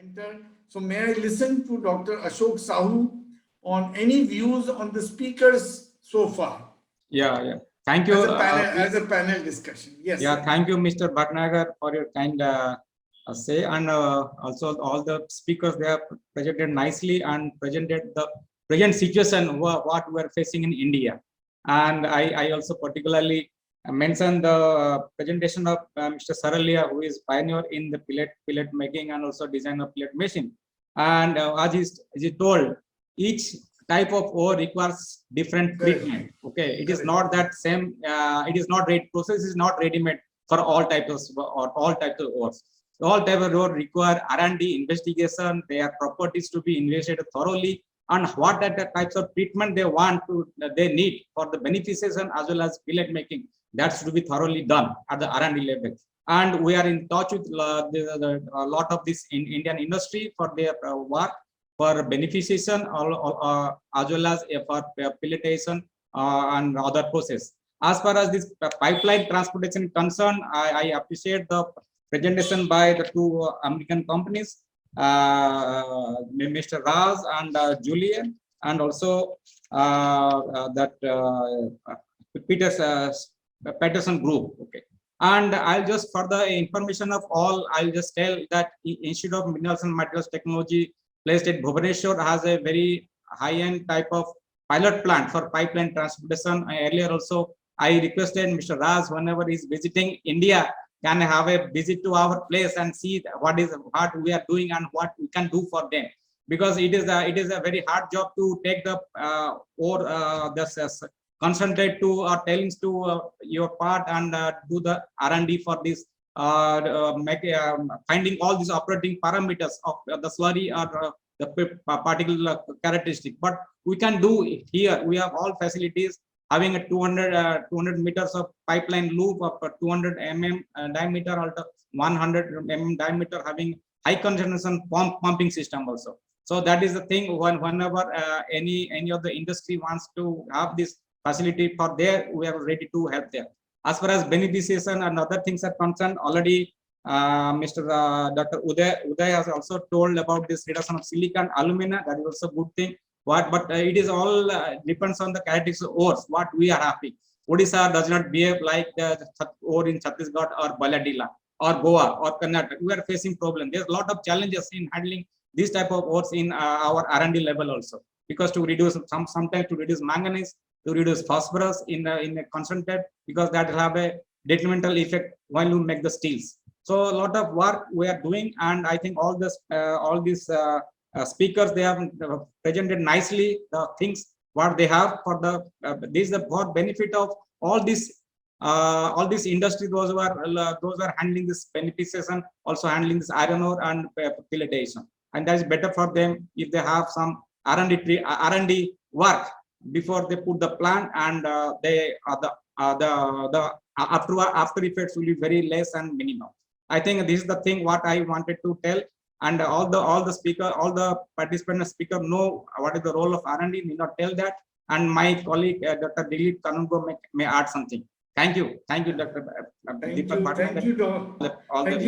enter. So may I listen to Dr. Ashok Sahu on any views on the speakers so far? Yeah. Thank you. As a panel discussion. Yes. Yeah, sir. thank you, Mr. Bhatnagar, for your kind say, and also all the speakers they have presented nicely and presented the present situation what we are facing in India. And I also particularly mentioned the presentation of Mr. Saralia, who is pioneer in the pellet making and also design of pellet machine. And as he told, each type of ore requires different treatment. Okay, it is not that same. It is not ready. Process is not ready-made for all types of ores. All type of ore require R&D investigation. Their properties to be investigated thoroughly, and what are the types of treatment they need for the beneficiation as well as pellet making. That's to be thoroughly done at the R&D level. And we are in touch with a lot of this in Indian industry for their work for beneficiation as well as for pelletization and other process. As far as this pipeline transportation concerned, I appreciate the presentation by the two American companies, Mr. Raz and Julian, and also that Peterson Group. Okay. And I'll just, for the information of all, I'll just tell that Institute of Minerals and Materials Technology placed at Bhubaneswar has a very high-end type of pilot plant for pipeline transportation. Earlier also, I requested Mr. Raz, whenever he's visiting India, can have a visit to our place and see what we are doing and what we can do for them. Because it is a very hard job to take the concentrate to or tailings to your part and do the R&D for this. Finding all these operating parameters of the slurry or the particular characteristic, but we can do it here. We have all facilities, having a 200 meters of pipeline loop of 200 mm diameter or 100 mm diameter, having high concentration pumping system also. So that is the thing. Whenever any of the industry wants to have this facility for there, we are ready to help them. As far as beneficiation and other things are concerned, already Dr. Uday has also told about this reduction of silica and alumina. That is also a good thing. But it is all depends on the characteristics of ores. What we are happy. Odisha does not behave like the ore in Chhattisgarh or Baladila or Goa or Karnataka. We are facing problem. There's a lot of challenges in handling these type of ores in our R&D level also, because to reduce sometimes to reduce manganese, to reduce phosphorus in a concentrate, because that will have a detrimental effect while you make the steels. So a lot of work we are doing, and I think all these speakers, they have presented nicely the things what they have for the this is the for benefit of all this industry. Those who are handling this beneficiation, also handling this iron ore and pelletization, and that is better for them if they have some R&D work before they put the plant, and the after effects will be very less and minimum. I think this is the thing what I wanted to tell, and all the participant speaker know what is the role of R&D. May not tell that, and my colleague Dr. Dilip Kanungo may add something. Thank you, Dr. Thank you,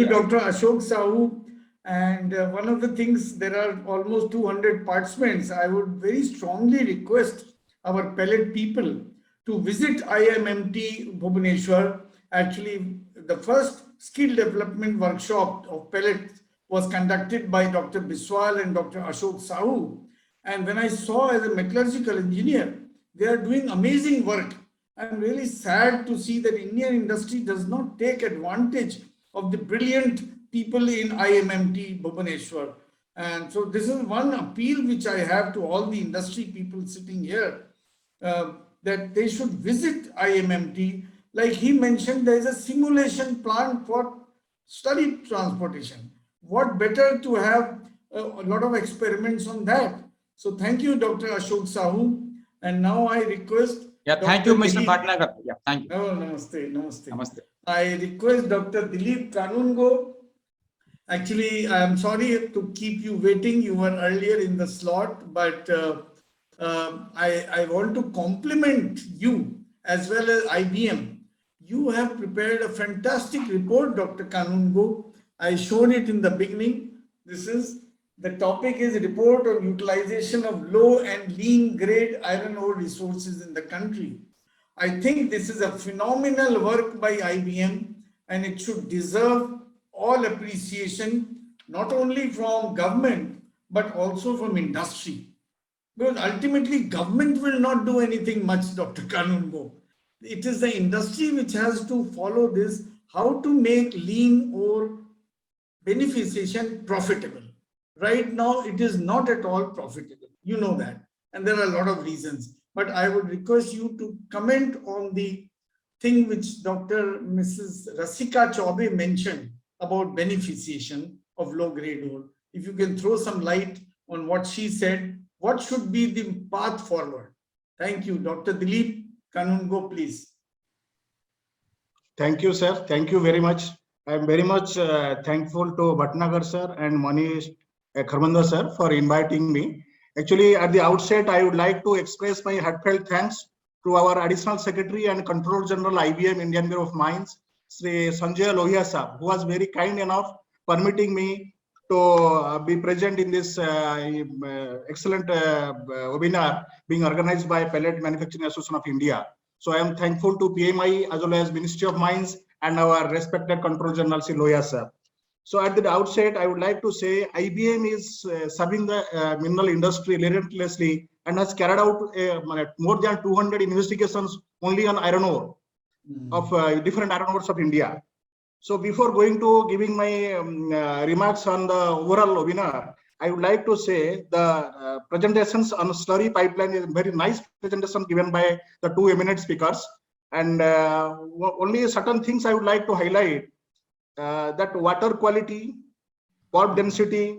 Dr. Ashok Sahu. And one of the things, there are almost 200 participants. I would very strongly request our pellet people to visit IMMT Bhubaneswar. Actually, the first skill development workshop of pellets was conducted by Dr. Biswal and Dr. Ashok Sahu. And when I saw as a metallurgical engineer, they are doing amazing work. I'm really sad to see that Indian industry does not take advantage of the brilliant people in IMMT Bhubaneswar. And so this is one appeal which I have to all the industry people sitting here, that they should visit IMMT. Like he mentioned, there is a simulation plant for study transportation. What better to have a lot of experiments on that. So thank you, Dr. Ashok Sahu. And now I request... Yeah, thank you, Mr. Bhatnagar. Yeah, thank you. Oh, namaste. I request Dr. Dilip Kanungo. Actually, I'm sorry to keep you waiting. You were earlier in the slot, but I want to compliment you as well as IBM. You have prepared a fantastic report, Dr. Kanungo. I showed it in the beginning. This is The topic is report on utilization of low and lean grade iron ore resources in the country. I think this is a phenomenal work by IBM and it should deserve all appreciation, not only from government, but also from industry. Because ultimately, government will not do anything much, Dr. Kanungo. It is the industry which has to follow this, how to make lean ore beneficiation profitable. Right now, it is not at all profitable. You know that. And there are a lot of reasons. But I would request you to comment on the thing which Dr. Mrs. Rasika Chaube mentioned about beneficiation of low grade ore. If you can throw some light on what she said, what should be the path forward? Thank you. Dr. Dilip Kanungo, please. Thank you, sir. Thank you very much. I am very much thankful to Bhatnagar sir and Manish Kharmanda sir for inviting me. Actually, at the outset, I would like to express my heartfelt thanks to our Additional Secretary and Controller General IBM Indian Bureau of Mines, Sri Sanjay Lohia sir, who was very kind enough permitting me to be present in this excellent webinar being organized by Pellet Manufacturing Association of India. So I am thankful to PMAI as well as Ministry of Mines and our respected Control General Sri Lohia sir. So at the outset, I would like to say IBM is serving the mineral industry relentlessly and has carried out more than 200 investigations only on iron ore of different iron ores of India. So before going to giving my remarks on the overall webinar, I would like to say the presentations on slurry pipeline is a very nice presentation given by the two eminent speakers. And only certain things I would like to highlight, that water quality, pulp density,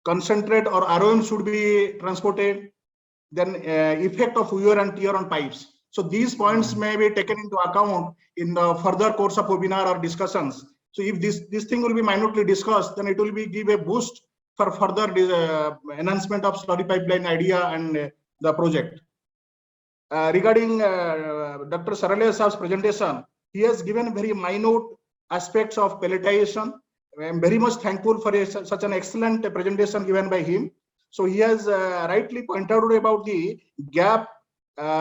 concentrate or ROM should be transported, then effect of wear and tear on pipes. So these points may be taken into account in the further course of webinar or discussions. So if this thing will be minutely discussed, then it will be give a boost for further enhancement of slurry pipeline idea and the project. Regarding Dr. Saralya Sahu's presentation, he has given very minute aspects of pelletization. I am very much thankful for such an excellent presentation given by him. So he has rightly pointed out about the gap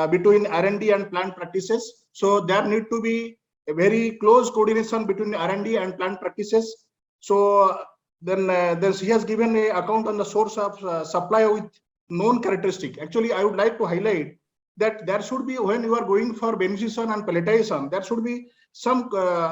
between R&D and plant practices. So there need to be a very close coordination between R&D and plant practices. So then he has given an account on the source of supply with known characteristic. Actually, I would like to highlight that there should be, when you are going for beneficiation and pelletization, there should be some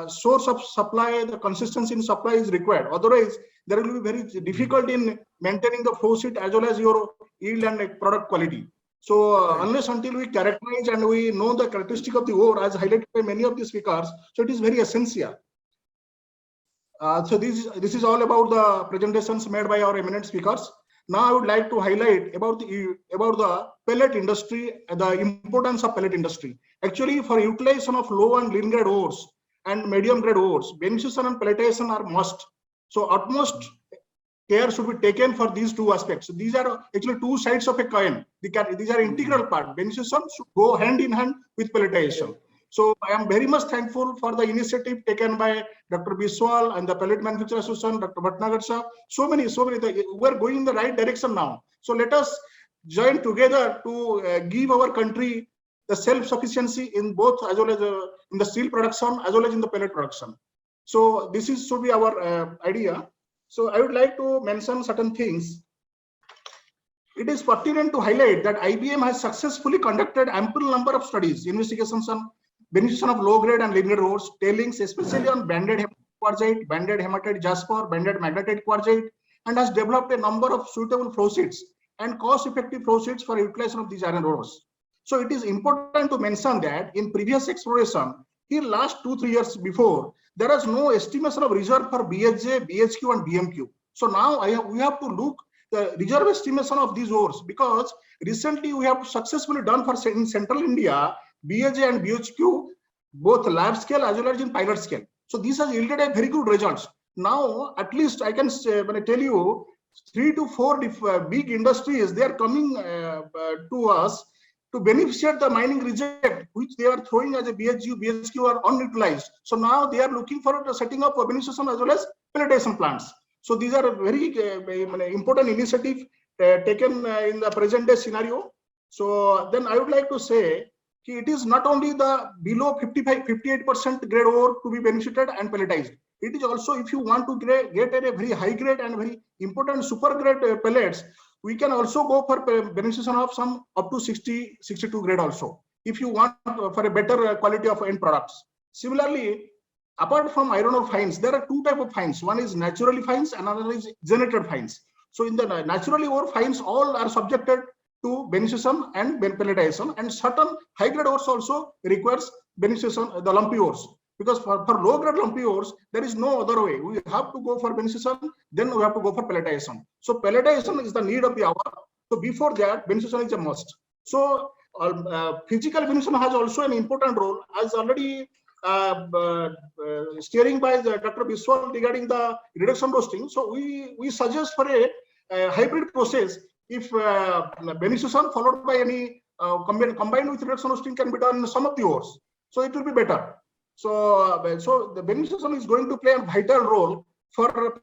source of supply. The consistency in supply is required. Otherwise, there will be very difficult in maintaining the flow sheet as well as your yield and product quality. So unless until we characterize and we know the characteristic of the ore, as highlighted by many of the speakers, so it is very essential. So this is all about the presentations made by our eminent speakers. Now I would like to highlight about the pellet industry, the importance of pellet industry. Actually, for utilization of low and lean grade ores and medium grade ores, beneficiation and pelletization are must. So utmost care should be taken for these two aspects. So these are actually two sides of a coin. These are integral part. Beneficiation should go hand in hand with pelletization. So I am very much thankful for the initiative taken by Dr. Biswal and the Pellet Manufacturing Association, Dr. Bhatnagar sir. So many, we are going in the right direction now. So let us join together to give our country the self-sufficiency in both, as well as in the steel production, as well as in the pellet production. So this should be our idea. So I would like to mention certain things. It is pertinent to highlight that IBM has successfully conducted ample number of studies, investigations on beneficiation of low grade and lean grade ores, tailings, especially on banded hematite quartzite, banded hematite jasper, banded magnetite quartzite, and has developed a number of suitable flow sheets and cost-effective flow sheets for utilization of these iron ores. So it is important to mention that in previous exploration, in last 2-3 years before, there is no estimation of reserve for BHJ, BHQ, and BMQ. So now we have to look the reserve estimation of these ores, because recently we have successfully done for in central India BHJ and BHQ both lab scale as well as in pilot scale. So this has yielded a very good results. Now at least I can say, when I tell you 3 to 4 big industries, they are coming to us to beneficiate the mining reject which they are throwing as a BHQ are unutilized. So now they are looking for the setting up of beneficiation as well as pelletization plants. So these are very important initiative taken in the present day scenario. So then I would like to say it is not only the below 58% grade ore to be benefited and pelletized. It is also, if you want to get a very high grade and very important super grade pellets, we can also go for beneficiation of some up to 60, 62 grade also, if you want for a better quality of end products. Similarly, apart from iron ore fines, there are two types of fines. One is naturally fines, another is generated fines. So in the naturally ore fines, all are subjected to beneficiation and pelletization, and certain high grade ores also requires beneficiation, the lumpy ores. Because for low grade lumpy ores, there is no other way. We have to go for beneficiation, then we have to go for pelletization. So pelletization is the need of the hour. So before that, beneficiation is a must. So physical beneficiation has also an important role, as already steering by Dr. Biswal regarding the reduction roasting. So we suggest for a hybrid process, if beneficiation followed by any combined with reduction roasting can be done in some of the ores, so it will be better. So the beneficiation is going to play a vital role for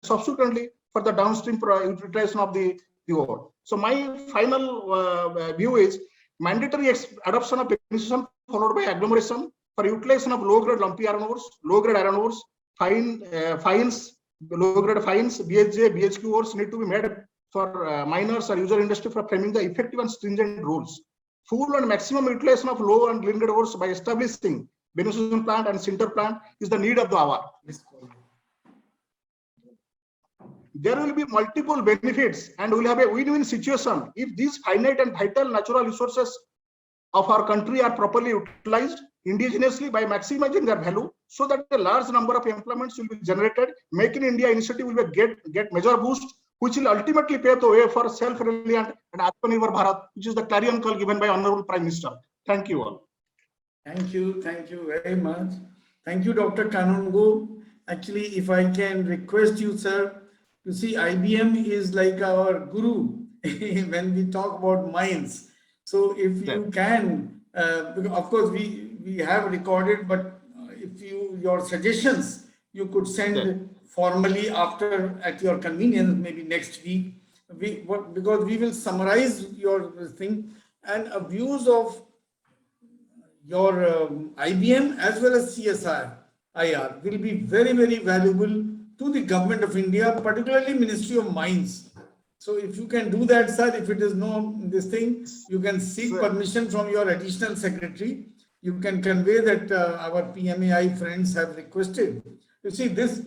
subsequently for the downstream utilization of the ore. So my final view is mandatory adoption of beneficiation followed by agglomeration for utilization of low grade lumpy iron ores, low grade iron ores, fines, low grade fines, BHJ, BHQ ores need to be made for miners or user industry for framing the effective and stringent rules. Full and maximum utilization of low and green grade ores by establishing beneficiation plant and sinter plant is the need of the hour. There will be multiple benefits and we'll have a win-win situation if these finite and vital natural resources of our country are properly utilized indigenously by maximizing their value, so that a large number of employments will be generated. Make in India initiative will get major boost, which will ultimately pave the way for self-reliant and Atmanirbhar Bharat, which is the clarion call given by Honorable Prime Minister. Thank you all. Thank you very much. Thank you, Dr. Kanungo. Actually, if I can request you, sir, you see, IBM is like our guru when we talk about mines. So if you can, of course we have recorded, but if your suggestions you could send formally after at your convenience, maybe next week, because we will summarize your thing and views of your IBM as well as CSIR IR will be very valuable to the government of India, particularly Ministry of Mines. So if you can do that, sir, if it is no this thing, you can seek permission from your additional secretary. You can convey that our PMAI friends have requested. You see, this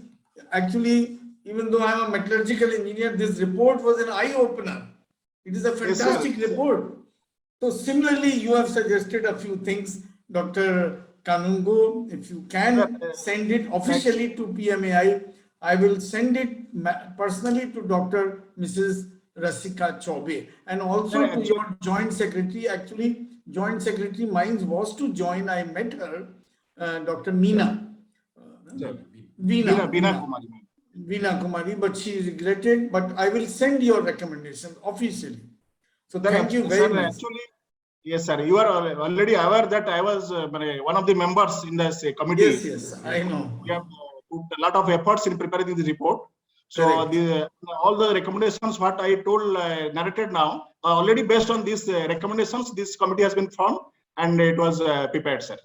actually, even though I am a metallurgical engineer, this report was an eye-opener. It is a fantastic report. So similarly, you have suggested a few things, Dr. Kanungo. If you can send it officially to PMAI, I will send it personally to Dr. Mrs. Rasika Chaube and also to your joint secretary. Actually, joint secretary Mines was to join. I met her, Dr. Meena. Veena Kumari, but she regretted. But I will send your recommendation officially. So thank you very much. Actually, yes, sir. You are already aware that I was one of the members in this committee. Yes, I know. We have put a lot of efforts in preparing this report. So all the recommendations what I told narrated now are already based on these recommendations. This committee has been formed and it was prepared, sir.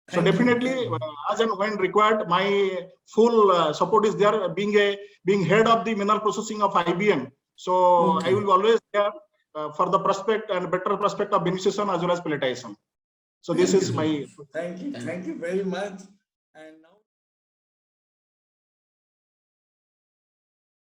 So definitely, as and when required, my full support is there. Being head of the mineral processing of IBM, so I will always there for the prospect and better prospect of beneficiation as well as pelletization. So this is my. Thank you very much. And